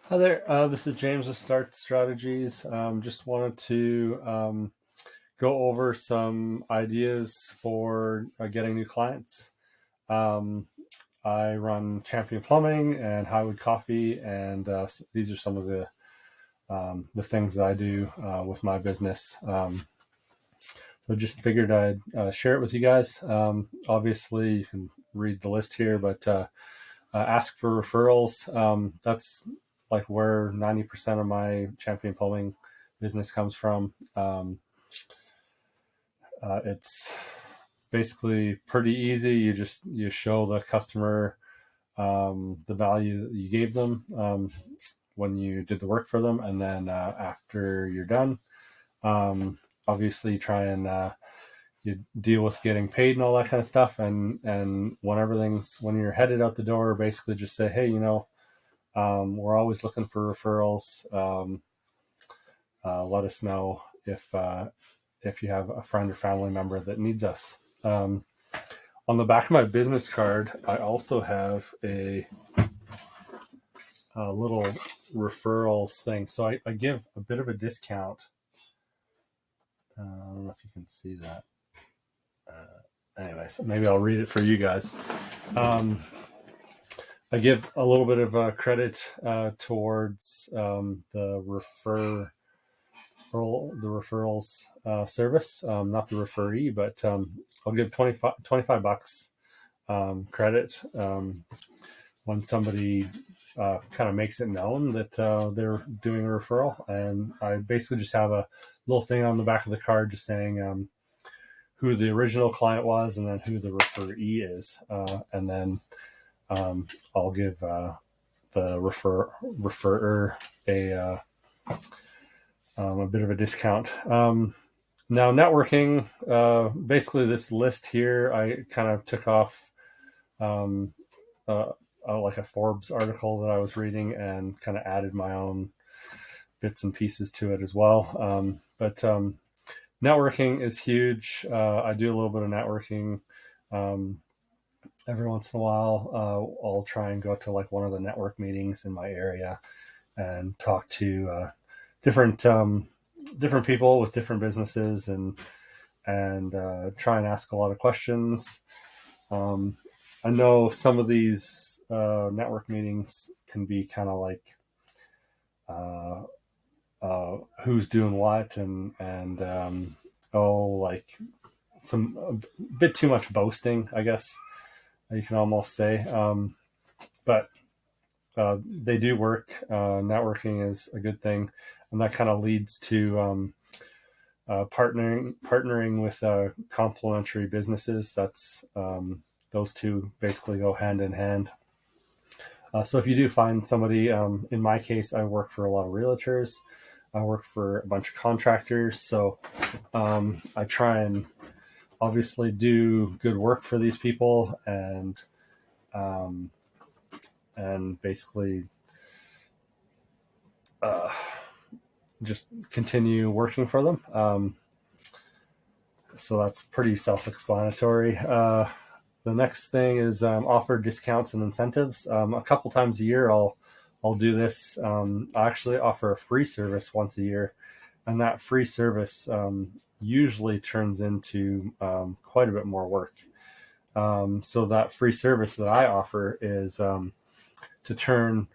Hi there. This is James with Start Strategies. Just wanted to go over some ideas for getting new clients. Um, I run Champion Plumbing and Highwood Coffee, and these are some of the things that I do with my business. So just figured I'd share it with you guys. Obviously, you can read the list here, but ask for referrals. That's like where 90% of my Champion Plumbing business comes from. It's basically pretty easy. You show the customer the value that you gave them when you did the work for them, and then after you're done, um, obviously try and you deal with getting paid and all that kind of stuff. And when you're headed out the door, basically just say, hey, we're always looking for referrals. Let us know if you have a friend or family member that needs us. On the back of my business card, I also have a little referrals thing. So I give a bit of a discount. I don't know if you can see that. Anyways, maybe I'll read it for you guys. I give a little bit of credit towards the referrals service, not the referee, but I'll give 25 bucks credit when somebody kind of makes it known that they're doing a referral. And I basically just have a little thing on the back of the card just saying who the original client was and then who the referee is. And then I'll give the referrer a bit of a discount. Now, networking, basically, this list here, I kind of took off um, uh, like a Forbes article that I was reading and kind of added my own bits and pieces to it as well. But networking is huge. I do a little bit of networking. Um, every once in a while, I'll try and go to like one of the network meetings in my area and talk to different people with different businesses and try and ask a lot of questions. Um, I know some of these network meetings can be kind of like uh, who's doing what and like some a bit too much boasting, I guess you can almost say. But they do work. Networking is a good thing, and that kind of leads to partnering with complementary businesses. That's those two basically go hand in hand. So if you do find somebody, in my case, I work for a lot of realtors. I work for a bunch of contractors, so I try and obviously do good work for these people um, and basically uh, just continue working for them. So that's pretty self-explanatory. The next thing is offer discounts and incentives. A couple times a year, I'll do this. I actually offer a free service once a year, and that free service usually turns into quite a bit more work. So that free service that I offer is to turn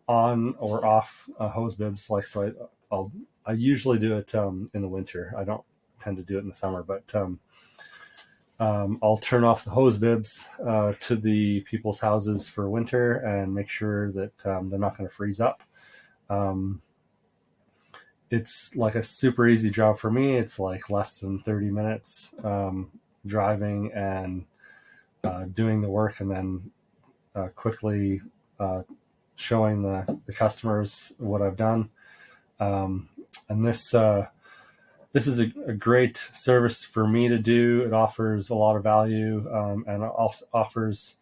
on or off hose bibs. I usually do it in the winter. I don't tend to do it in the summer, but I'll turn off the hose bibs to the people's houses for winter and make sure that they're not going to freeze up. Um, it's like a super easy job for me. It's like less than 30 minutes driving and doing the work, and then quickly showing the customers what I've done. And this is a great service for me to do. It offers a lot of value, and it also offers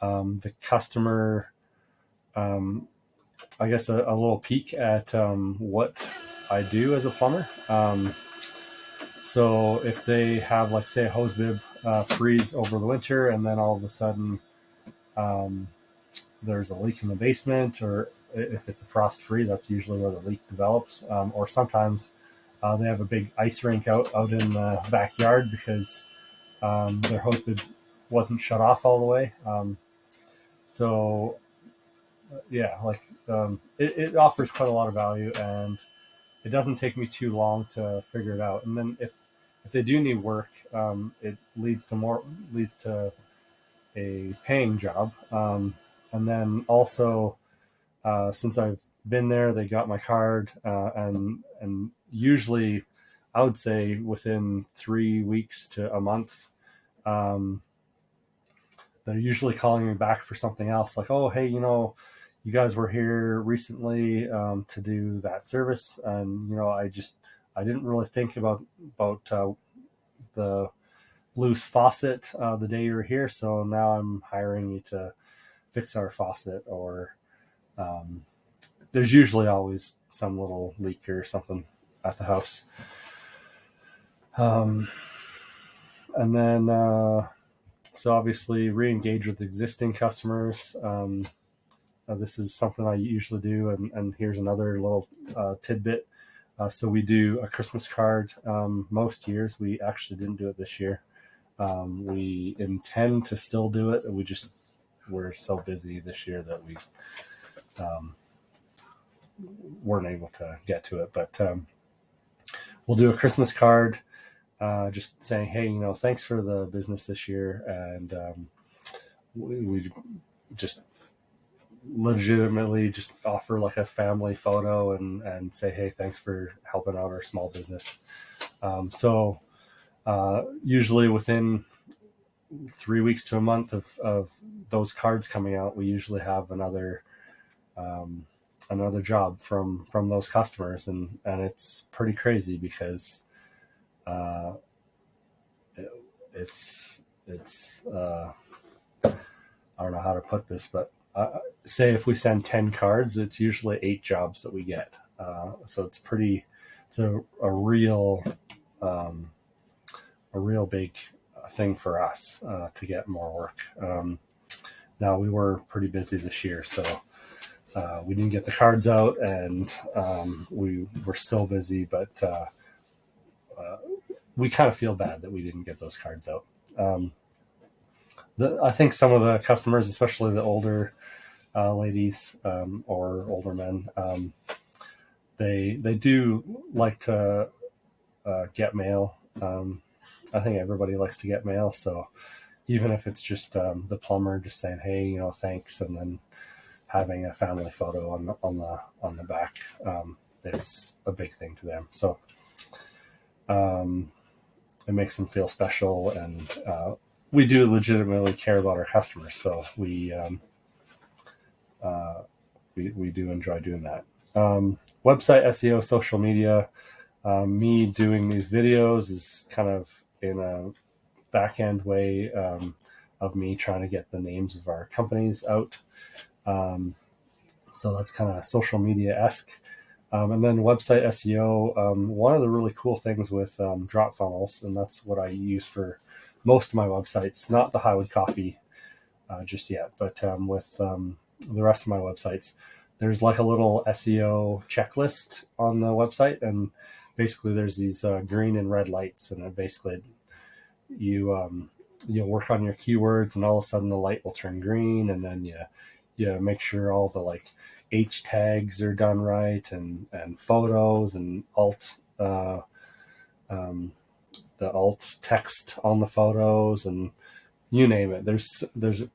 the customer, um, I guess, a little peek at what I do as a plumber. So if they have, like, say, a hose bib freeze over the winter, and then all of a sudden um, there's a leak in the basement, if it's a frost free, that's usually where the leak develops. Or sometimes they have a big ice rink out in the backyard because their hose bib wasn't shut off all the way. So yeah, like it offers quite a lot of value, and it doesn't take me too long to figure it out. And then if they do need work, it leads to a paying job. And then also, since I've been there, they got my card, and usually, I would say within 3 weeks to a month, um, they're usually calling me back for something else. Like, oh, hey, you guys were here recently to do that service, and I didn't really think about the loose faucet the day you were here, so now I'm hiring you to fix our faucet. Or um, there's usually always some little leak or something at the house. And then so obviously re-engage with existing customers. This is something I usually do, and here's another little tidbit. So we do a Christmas card most years. We actually didn't do it this year. We intend to still do it. We're so busy this year that we weren't able to get to it. But we'll do a Christmas card, just saying, hey, thanks for the business this year, and we just legitimately just offer like a family photo and say, hey, thanks for helping out our small business. So usually within 3 weeks to a month of those cards coming out, we usually have another job from those customers, and it's pretty crazy because it's I don't know how to put this, but say if we send 10 cards, it's usually 8 jobs that we get. So it's a real big thing for us to get more work. Now we were pretty busy this year, so we didn't get the cards out, and we were still busy, but we kind of feel bad that we didn't get those cards out. I think some of the customers, especially the older ladies or older men, they do like to get mail. I think everybody likes to get mail, so even if it's just the plumber just saying, hey, thanks, and then having a family photo on the back, it's a big thing to them. So it makes them feel special, and we do legitimately care about our customers, so we do enjoy doing that. Website SEO, social media. Me doing these videos is kind of in a back end way of me trying to get the names of our companies out. So that's kind of social media-esque. And then website SEO, one of the really cool things with drop funnels, and that's what I use for most of my websites, not the Highwood Coffee just yet, but with the rest of my websites, there's like a little SEO checklist on the website, and basically there's these green and red lights, and basically you'll work on your keywords, and all of a sudden the light will turn green, and then you make sure all the like H tags are done right, and photos and the alt text on the photos, and you name it. There's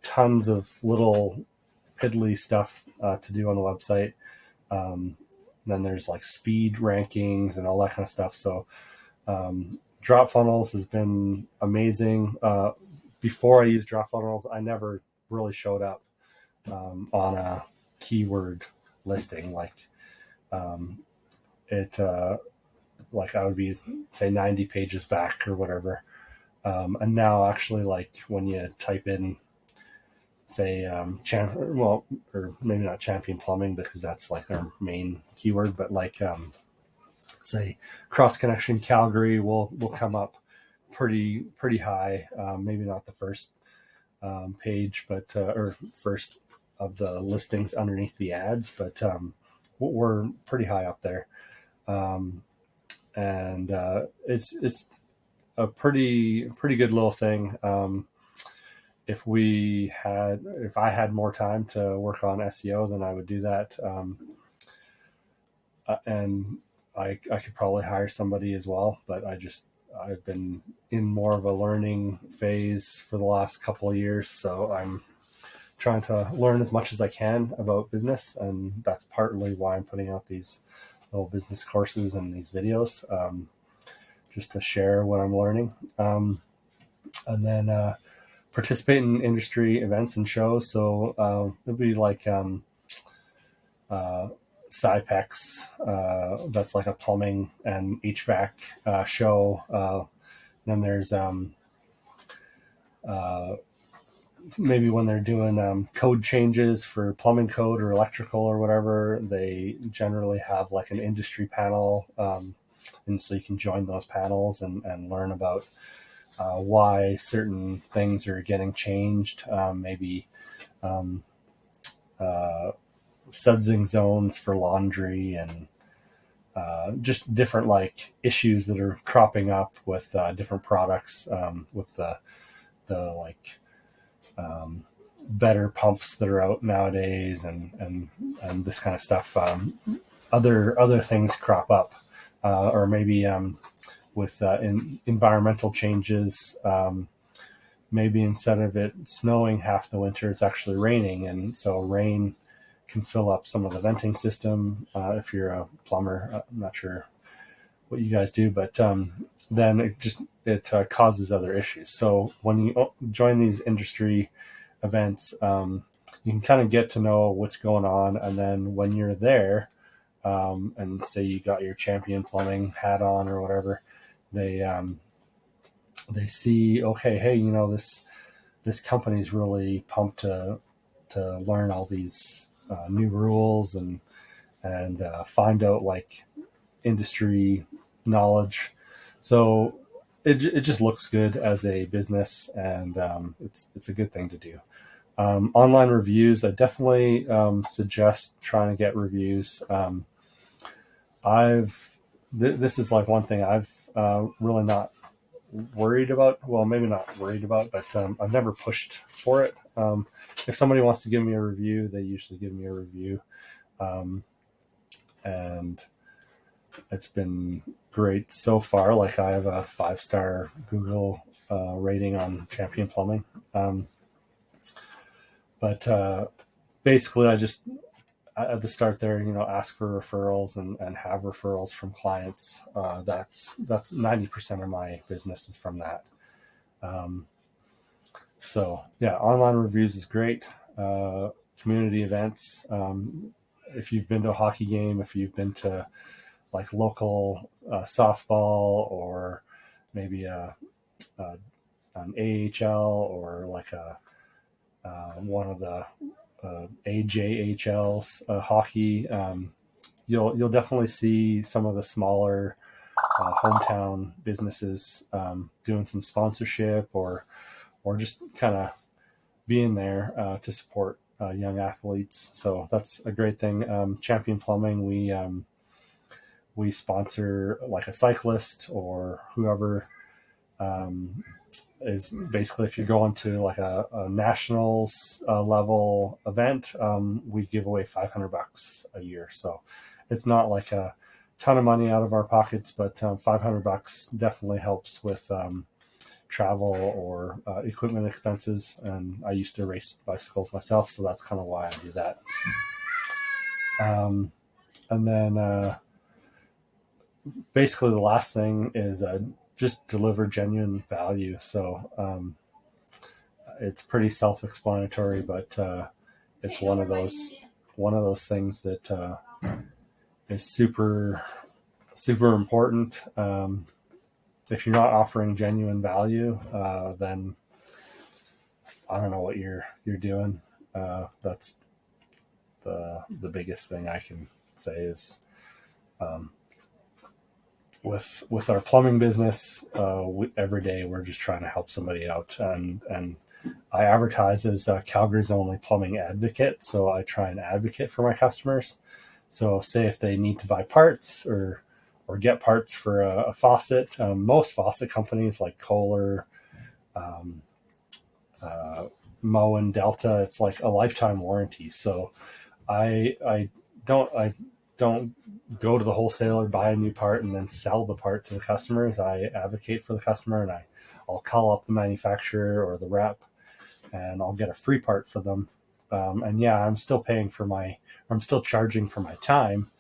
tons of little piddly stuff to do on the website. Then there's like speed rankings and all that kind of stuff. So drop funnels has been amazing. Before I used drop funnels, I never really showed up on a keyword listing. Like like I would be, say, 90 pages back or whatever. And now actually, like when you type in, say, or maybe not champion plumbing because that's like our main keyword, but like say cross connection Calgary will come up pretty high. Maybe not the first page, but or first of the listings underneath the ads, but we're pretty high up there. Um, and it's a pretty good little thing. If I had more time to work on SEO, then I would do that. And I could probably hire somebody as well, but I've been in more of a learning phase for the last couple of years, so I'm trying to learn as much as I can about business, and that's partly why I'm putting out these little business courses and these videos, just to share what I'm learning. And then participate in industry events and shows. So it'll be like uh, SciPex, that's like a plumbing and HVAC show. Then there's uh, maybe when they're doing code changes for plumbing code or electrical or whatever, they generally have like an industry panel. And so you can join those panels and learn about why certain things are getting changed. Maybe um, uh, sudsing zones for laundry, and just different like issues that are cropping up with different products, with the like um, better pumps that are out nowadays, and this kind of stuff. Other things crop up, or maybe with environmental changes. Maybe instead of it snowing half the winter, it's actually raining, and so rain can fill up some of the venting system. If you're a plumber, I'm not sure what you guys do, but then it causes other issues. So when you join these industry events, you can kind of get to know what's going on, and then when you're there, and say you got your champion plumbing hat on or whatever, they see, okay, hey, this company's really pumped to learn all these new rules and find out like industry knowledge. So it just looks good as a business, and it's a good thing to do. Online reviews, I definitely suggest trying to get reviews. This is like one thing I've really not worried about. Well, maybe not worried about, but I've never pushed for it. If somebody wants to give me a review, they usually give me a review, um, and it's been great so far. Like I have a 5-star Google rating on Champion Plumbing, but basically, I just at the start there, ask for referrals and have referrals from clients. That's 90% of my business is from that. Um, so yeah, online reviews is great. Community events. If you've been to a hockey game, if you've been to like local softball, or maybe a an AHL, or like one of the AJHLs hockey, you'll definitely see some of the smaller hometown businesses doing some sponsorship, or just kind of being there to support young athletes. So that's a great thing. Champion Plumbing, we sponsor like a cyclist or whoever, um, is basically, if you're going to like a nationals level event, we give away $500 a year. So it's not like a ton of money out of our pockets, but $500 definitely helps with travel or equipment expenses. And I used to race bicycles myself, so that's kind of why I do that. And then basically the last thing is just deliver genuine value. So it's pretty self-explanatory, but it's one of those things that is super super important. If you're not offering genuine value, then I don't know what you're doing. That's the biggest thing I can say is, with our plumbing business, every day we're just trying to help somebody out, and I advertise as Calgary's only plumbing advocate, so I try and advocate for my customers. So, say if they need to buy parts or get parts for a faucet, most faucet companies like Kohler, um, uh, Moen, Delta, it's like a lifetime warranty. So, I don't go to the wholesaler, buy a new part, and then sell the part to the customers. I advocate for the customer, and I'll call up the manufacturer or the rep, and I'll get a free part for them. And yeah, I'm still charging for my time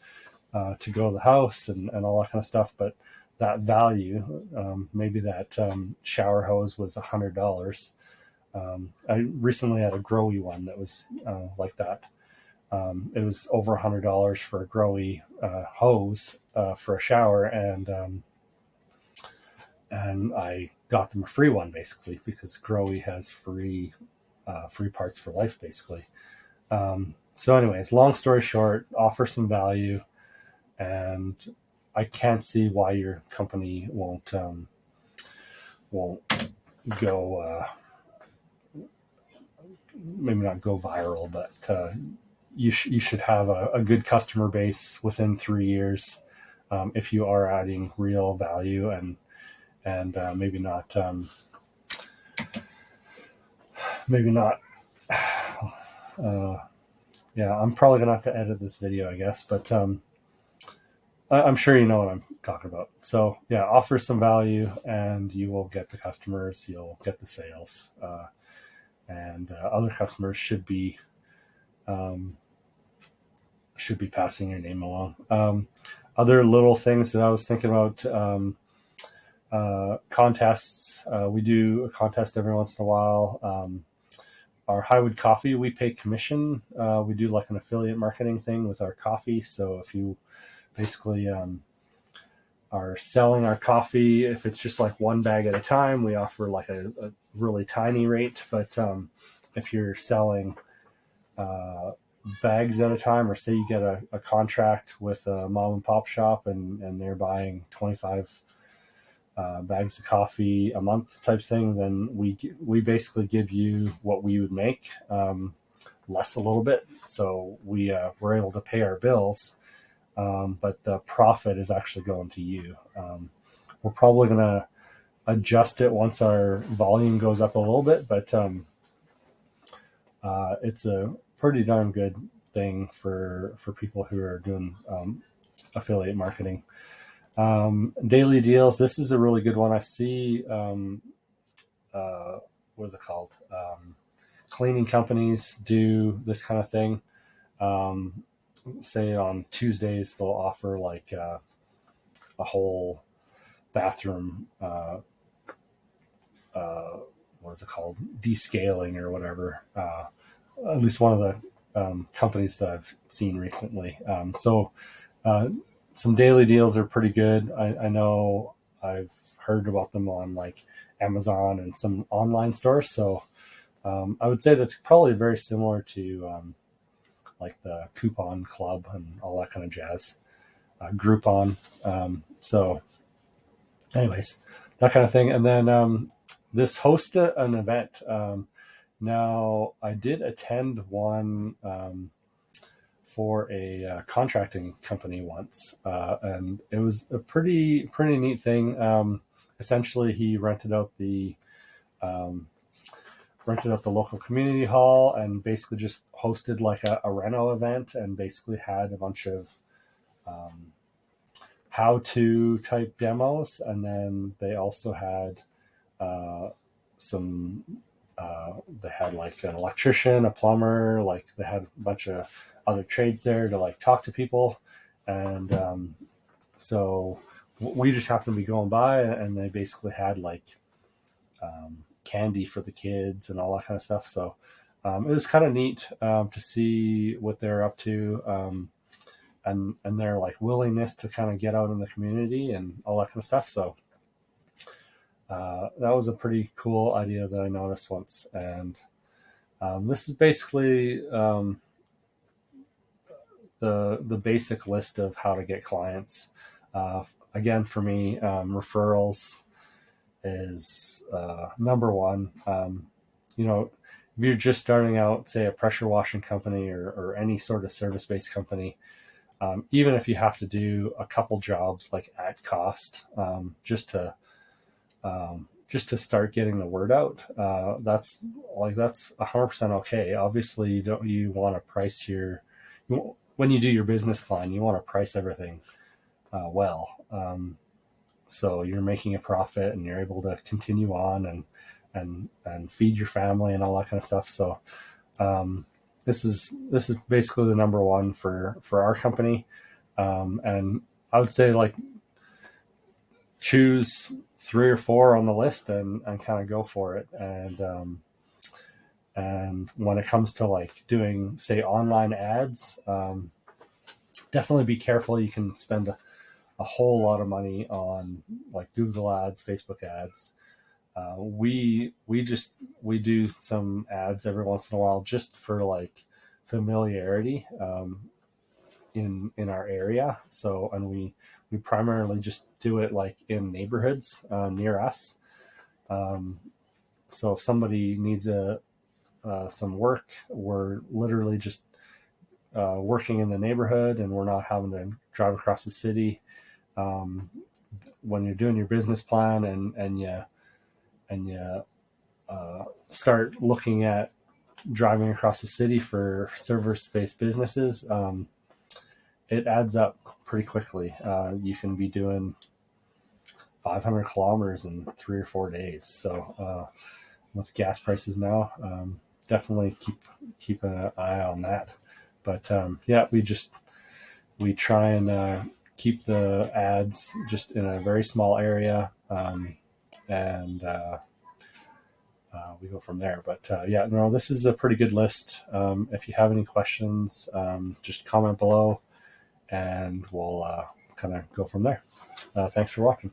to go to the house and all that kind of stuff. But that value, maybe that shower hose was $100. I recently had a Growy one that was like that. It was over $100 for a Growy hose for a shower, and I got them a free one basically because Growy has free parts for life basically. So, anyways, long story short, offer some value, and I can't see why your company won't go maybe not go viral, but you should have a good customer base within 3 years if you are adding real value and maybe not. Uh, yeah, I'm probably gonna have to edit this video, I guess, but I'm sure you know what I'm talking about. So yeah, offer some value, and you will get the customers, you'll get the sales, and other customers um, should be passing your name along. Other little things that I was thinking about. Contests. We do a contest every once in a while. Our Highwood Coffee, we pay commission. We do like an affiliate marketing thing with our coffee. So if you basically are selling our coffee, if it's just like one bag at a time, we offer like a really tiny rate. But if you're selling uh, bags at a time, or say you get a contract with a mom and pop shop and they're buying 25 bags of coffee a month type thing, then we basically give you what we would make, less a little bit. So we're able to pay our bills, but the profit is actually going to you. We're probably going to adjust it once our volume goes up a little bit, but it's a pretty darn good thing for people who are doing affiliate marketing. Daily deals. This is a really good one. I see. What is it called? Cleaning companies do this kind of thing. Um, Say on Tuesdays they'll offer like a whole bathroom. What is it called? Descaling or whatever. At least one of the companies that I've seen recently. Uh, some daily deals are pretty good. I know I've heard about them on like Amazon and some online stores. So I would say that's probably very similar to like the Coupon Club and all that kind of jazz. Groupon. So, anyways, that kind of thing. And then this host an event. Now, I did attend one for a contracting company once, and it was a pretty neat thing. Essentially, he um, rented out the local community hall and basically just hosted like a reno event and basically had a bunch of um, how-to type demos, and then they also had uh, some they had like an electrician, a plumber, like they had a bunch of other trades there to like talk to people. And so we just happened to be going by, and they basically had like candy for the kids and all that kind of stuff. So it was kind of neat to see what they're up to, and their like willingness to kind of get out in the community and all that kind of stuff. So that was a pretty cool idea that I noticed once. And this is basically the basic list of how to get clients. Again, for me, referrals is number one. if you're just starting out, say a pressure washing company or any sort of service-based company, even if you have to do a couple jobs like at cost, just to start getting the word out, that's 100% okay. Obviously, you want to price when you do your business plan, you want to price everything well. So you're making a profit and you're able to continue on and feed your family and all that kind of stuff. So this is basically the number one for our company. And I would say like choose 3 or 4 on the list and kind of go for it. And when it comes to like doing, say, online ads, definitely be careful. You can spend a whole lot of money on like Google ads, Facebook ads. We do some ads every once in a while just for like familiarity in our area. So, and we primarily just do it like in neighborhoods near us. Um, so if somebody needs some work, we're literally just working in the neighborhood, and we're not having to drive across the city. Um, when you're doing your business plan and you start looking at driving across the city for service-based businesses, it adds up pretty quickly. You can be doing 500 kilometers in 3 or 4 days. So with gas prices now, definitely keep an eye on that. But yeah, we try and keep the ads just in a very small area, and we go from there. But yeah, no, this is a pretty good list. If you have any questions, just comment below, and we'll kind of go from there. Thanks for watching.